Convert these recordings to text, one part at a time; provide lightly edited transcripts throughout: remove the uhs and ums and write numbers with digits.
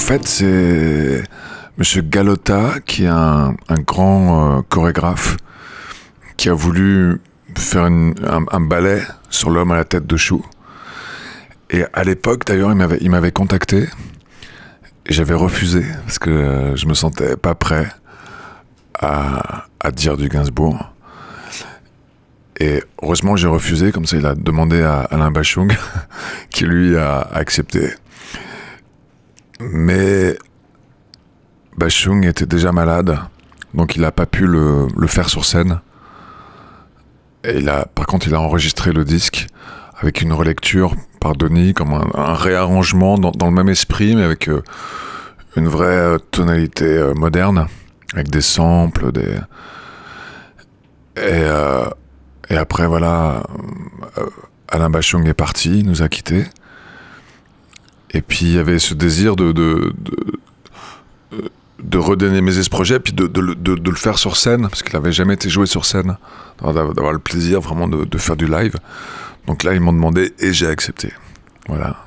fait, c'est Monsieur Galota, qui est un grand chorégraphe, qui a voulu faire un ballet sur l'homme à la tête de chou. Et à l'époque, d'ailleurs, il m'avait contacté. Et j'avais refusé, parce que je me sentais pas prêt à dire du Gainsbourg. Et heureusement, j'ai refusé, comme ça il a demandé à Alain Bachung, qui lui a accepté. Mais Bachung était déjà malade, donc il n'a pas pu le faire sur scène. Et par contre, il a enregistré le disque avec une relecture par Denis, comme un réarrangement dans le même esprit, mais avec une vraie tonalité moderne, avec des samples, et après, voilà, Alain Bachung est parti, il nous a quittés. Et puis, il y avait ce désir de redynamiser ce projet, puis de le faire sur scène, parce qu'il n'avait jamais été joué sur scène, d'avoir le plaisir vraiment de faire du live. Donc là, ils m'ont demandé, et j'ai accepté. Voilà.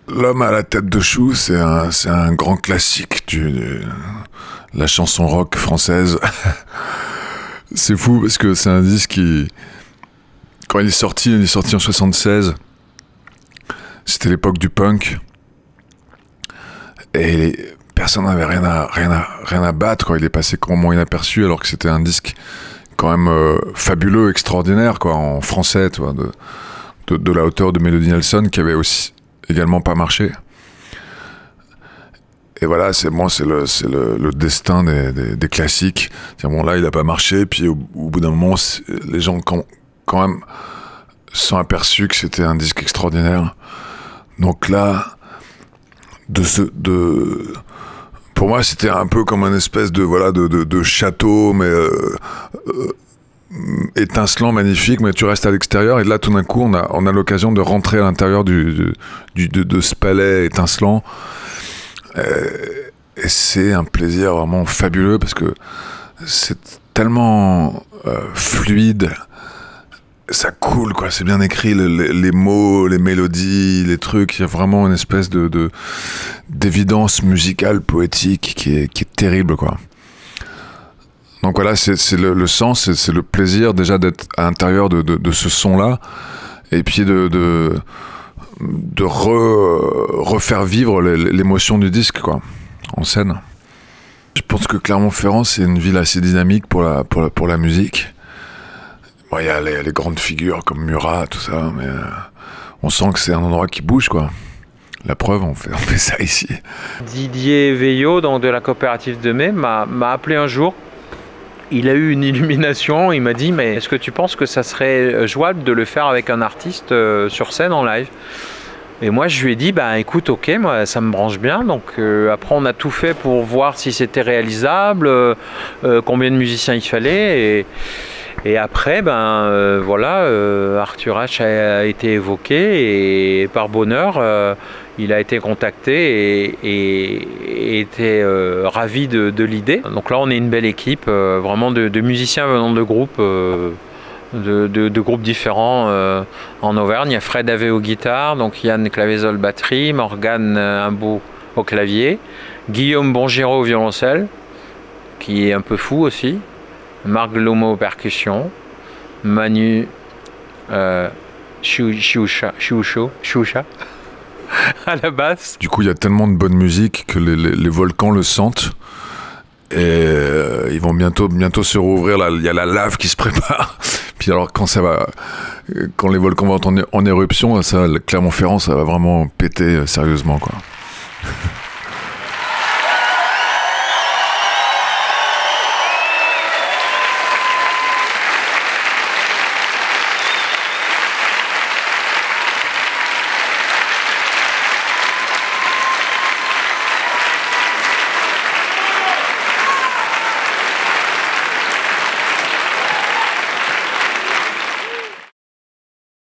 L'homme à la tête de chou, c'est un grand classique de la chanson rock française. C'est fou parce que c'est un disque qui, quand il est sorti en 76. C'était l'époque du punk. Et personne n'avait rien à battre, quoi. Il est passé complètement inaperçu, alors que c'était un disque quand même fabuleux, extraordinaire, quoi, en français, tu vois, de la hauteur de Melody Nelson, qui avait aussi également pas marché. Et voilà, c'est le destin des classiques. Bon, là, il a pas marché, puis au bout d'un moment, les gens quand même se sont aperçus que c'était un disque extraordinaire. Donc là, pour moi, c'était un peu comme une espèce de château, mais étincelant, magnifique, mais tu restes à l'extérieur, et là, tout d'un coup, on a l'occasion de rentrer à l'intérieur de ce palais étincelant. Et c'est un plaisir vraiment fabuleux, parce que c'est tellement fluide, ça coule, quoi. C'est bien écrit, les mots, les mélodies, les trucs. Il y a vraiment une espèce d'évidence musicale, poétique qui est terrible, quoi. Donc voilà, c'est le sens, c'est le plaisir déjà d'être à l'intérieur de ce son-là, et puis de refaire vivre l'émotion du disque, quoi, en scène. Je pense que Clermont-Ferrand, c'est une ville assez dynamique pour la musique. Bon, il y a les grandes figures comme Murat, tout ça, mais on sent que c'est un endroit qui bouge, quoi. La preuve, on fait ça ici. Didier Veillot, donc de la coopérative de Mai, m'a appelé un jour. Il a eu une illumination, il m'a dit, mais est-ce que tu penses que ça serait jouable de le faire avec un artiste sur scène en live? Et moi je lui ai dit, bah écoute, ok, moi ça me branche bien. Donc après on a tout fait pour voir si c'était réalisable, combien de musiciens il fallait, et après voilà, Arthur H a été évoqué, et par bonheur il a été contacté et était ravi de l'idée. Donc là on est une belle équipe, vraiment de musiciens venant de groupes de groupes différents en Auvergne. Il y a Fred Avé au guitare, donc Yann Clavezol batterie, Morgane Imbeau au clavier, Guillaume Bongiro au violoncelle, qui est un peu fou aussi, Marc Lomo aux percussions, Manu Choucha à la basse. Du coup, il y a tellement de bonne musique que les volcans le sentent. Et ils vont bientôt se rouvrir. Là, il y a la lave qui se prépare. Puis alors, quand les volcans vont être en éruption, Clermont-Ferrand, ça va vraiment péter sérieusement, quoi.